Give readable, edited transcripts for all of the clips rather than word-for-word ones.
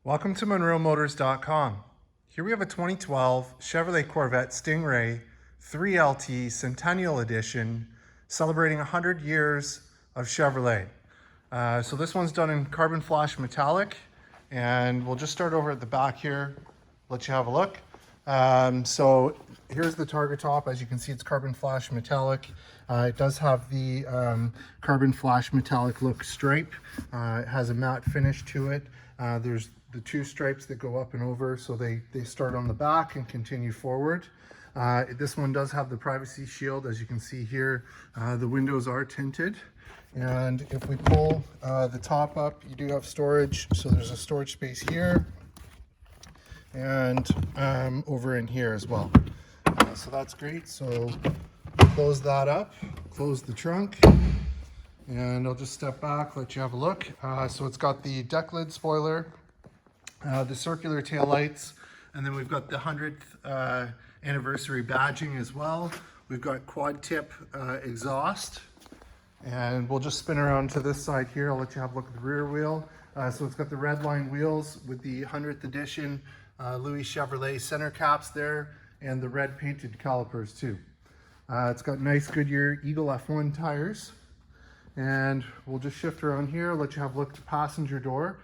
Welcome to MonroeMotors.com. Here we have a 2012 Chevrolet Corvette Stingray 3LT Centennial Edition celebrating 100 years of Chevrolet. So this one's done in carbon flash metallic, and we'll just start over at the back here, let you have a look. So here's the target top. As you can see, it's carbon flash metallic. It does have the carbon flash metallic look stripe. It has a matte finish to it. There's the two stripes that go up and over, so they start on the back and continue forward. This one does have the privacy shield, as you can see here. The windows are tinted, and if we pull the top up, you do have storage. So there's a storage space here and over in here as well. So that's great. So close that up, close the trunk, and I'll just step back, let you have a look. So it's got the deck lid spoiler, the circular tail lights, and then we've got the 100th anniversary badging as well. We've got quad tip exhaust, and we'll just spin around to this side here. I'll let you have a look at the rear wheel. So it's got the red line wheels with the 100th edition Louis Chevrolet center caps there, and the red painted calipers too. It's got nice Goodyear Eagle F1 tires. And we'll just shift around here, let you have a look at the passenger door.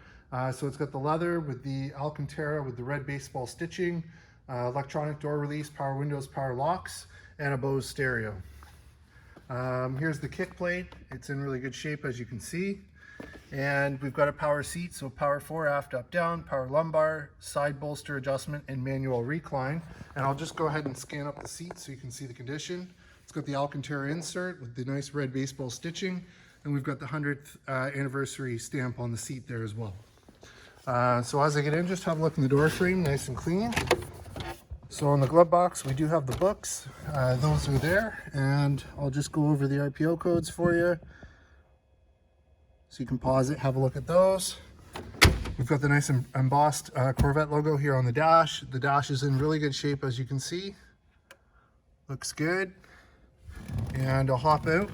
So it's got the leather with the Alcantara with the red baseball stitching, electronic door release, power windows, power locks, and a Bose stereo. Here's the kick plate. It's in really good shape, as you can see. And we've got a power seat, so power fore, aft, up, down, power lumbar, side bolster adjustment, and manual recline. And I'll just go ahead and scan up the seat so you can see the condition. It's got the Alcantara insert with the nice red baseball stitching, and we've got the 100th anniversary stamp on the seat there as well. So as I get in, just have a look in the door frame, nice and clean. So in the glove box, we do have the books. Those are there, and I'll just go over the RPO codes for you. So you can pause it, have a look at those. We've got the nice embossed Corvette logo here on the dash. The dash is in really good shape, as you can see. Looks good. And I'll hop out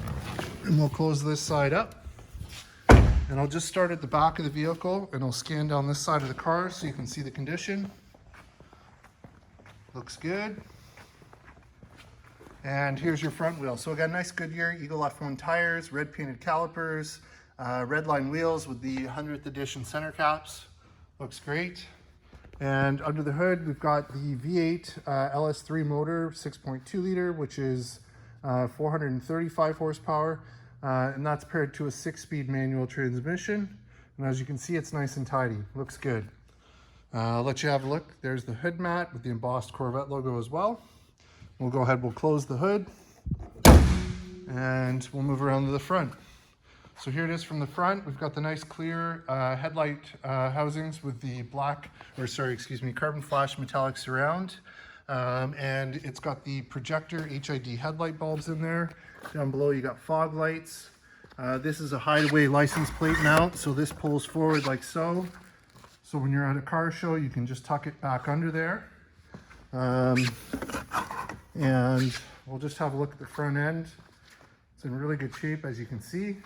and we'll close this side up. And I'll just start at the back of the vehicle, and I'll scan down this side of the car so you can see the condition. Looks good. And here's your front wheel. So again, nice Goodyear Eagle F1 tires, red painted calipers, red line wheels with the 100th edition center caps. Looks great. And under the hood, we've got the V8 LS3 motor, 6.2 liter, which is 435 horsepower. And that's paired to a 6-speed manual transmission. And as you can see, it's nice and tidy. Looks good. I'll let you have a look. There's the hood mat with the embossed Corvette logo as well. We'll go ahead, we'll close the hood, and we'll move around to the front. So here it is from the front. We've got the nice clear headlight housings with the carbon flash metallic surround. And it's got the projector HID headlight bulbs in there. Down below you got fog lights. This is a hideaway license plate mount, so this pulls forward like so. So when you're at a car show, you can just tuck it back under there. And we'll just have a look at the front end. It's in really good shape, as you can see.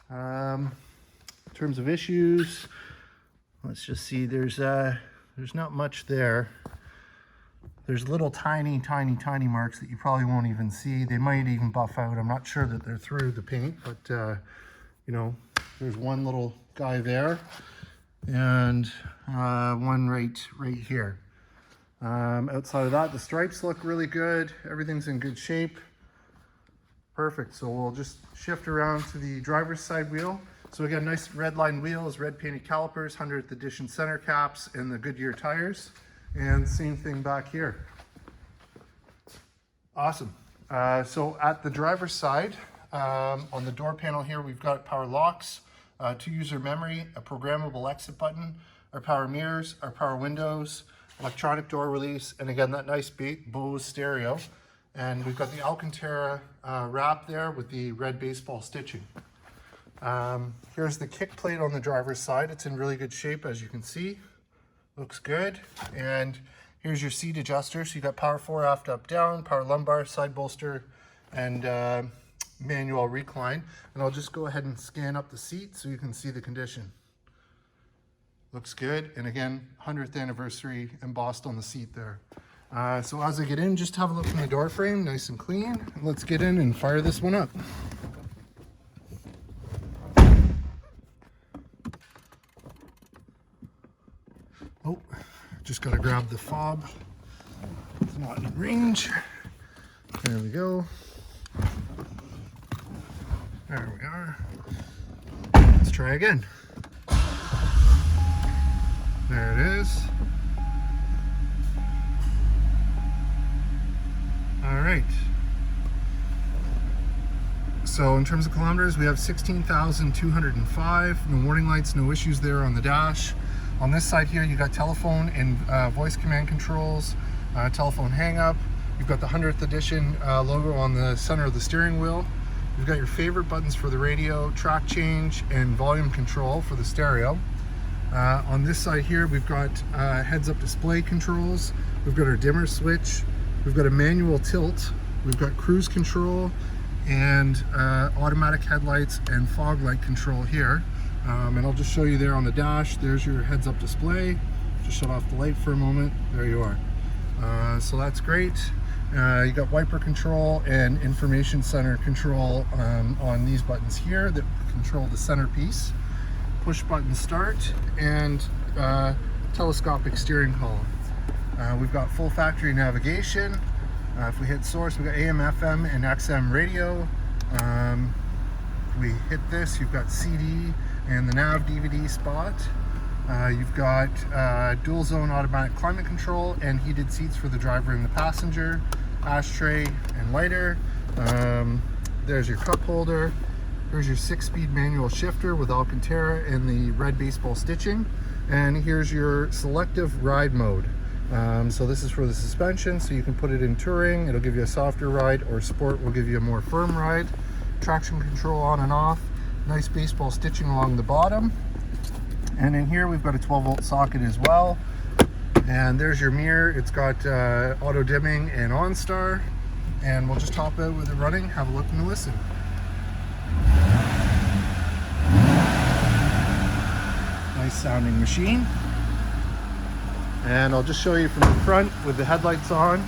In terms of issues, let's just see, there's not much there. There's little tiny marks that you probably won't even see. They might even buff out. I'm not sure that they're through the paint, but you know, there's one little guy there, and one right here. Outside of that, the stripes look really good. Everything's in good shape. Perfect. So we'll just shift around to the driver's side wheel. So again, nice red line wheels, red painted calipers, 100th edition center caps, and the Goodyear tires. And same thing back here. Awesome. So at the driver's side, on the door panel here, we've got power locks, 2 user memory, a programmable exit button, our power mirrors, our power windows, electronic door release, and again, that nice Bose stereo. And we've got the Alcantara wrap there with the red baseball stitching. Here's the kick plate on the driver's side. It's in really good shape, as you can see. Looks good. And here's your seat adjuster. So you got power fore, aft, up, down, power lumbar, side bolster, and manual recline. And I'll just go ahead and scan up the seat so you can see the condition. Looks good. And again, 100th anniversary embossed on the seat there. So as I get in, just have a look in the door frame, nice and clean. Let's get in and fire this one up. Oh, just gotta grab the fob. It's not in range. There we go. There we are. Let's try again. There it is. All right. So in terms of kilometers, we have 16,205. No warning lights, no issues there on the dash. On this side here, you got telephone and voice command controls, telephone hang up. You've got the 100th edition logo on the center of the steering wheel. You've got your favorite buttons for the radio, track change, and volume control for the stereo. On this side here, we've got heads-up display controls. We've got our dimmer switch. We've got a manual tilt. We've got cruise control and automatic headlights and fog light control here. And I'll just show you there on the dash. There's your heads-up display. Just shut off the light for a moment. There you are. So that's great. You got wiper control and information center control on these buttons here that control the centerpiece. Push button start and telescopic steering column. We've got full factory navigation. If we hit source, we've got AM, FM, and XM radio. If we hit this, you've got CD and the NAV DVD spot. You've got dual zone automatic climate control and heated seats for the driver and the passenger, ashtray and lighter. There's your cup holder. Here's your 6-speed manual shifter with Alcantara and the red baseball stitching. And here's your selective ride mode. So this is for the suspension, so you can put it in touring, it'll give you a softer ride, or sport will give you a more firm ride. Traction control on and off. Nice baseball stitching along the bottom. And in here we've got a 12-volt socket as well. And there's your mirror. It's got auto dimming and OnStar. And we'll just hop out with it running, have a look and a listen. Nice sounding machine. And I'll just show you from the front with the headlights on.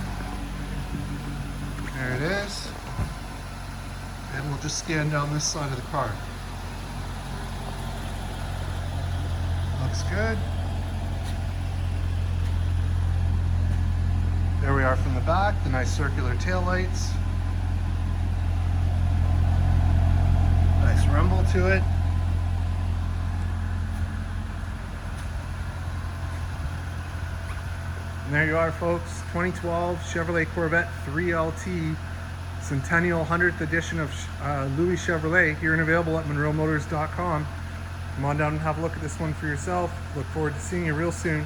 There it is. And we'll just stand down this side of the car. Looks good. There we are from the back, the nice circular tail lights. Nice rumble to it. And there you are, folks, 2012 Chevrolet Corvette 3LT Centennial 100th edition of Louis Chevrolet, here and available at monroemotors.com. Come on down and have a look at this one for yourself. Look forward to seeing you real soon.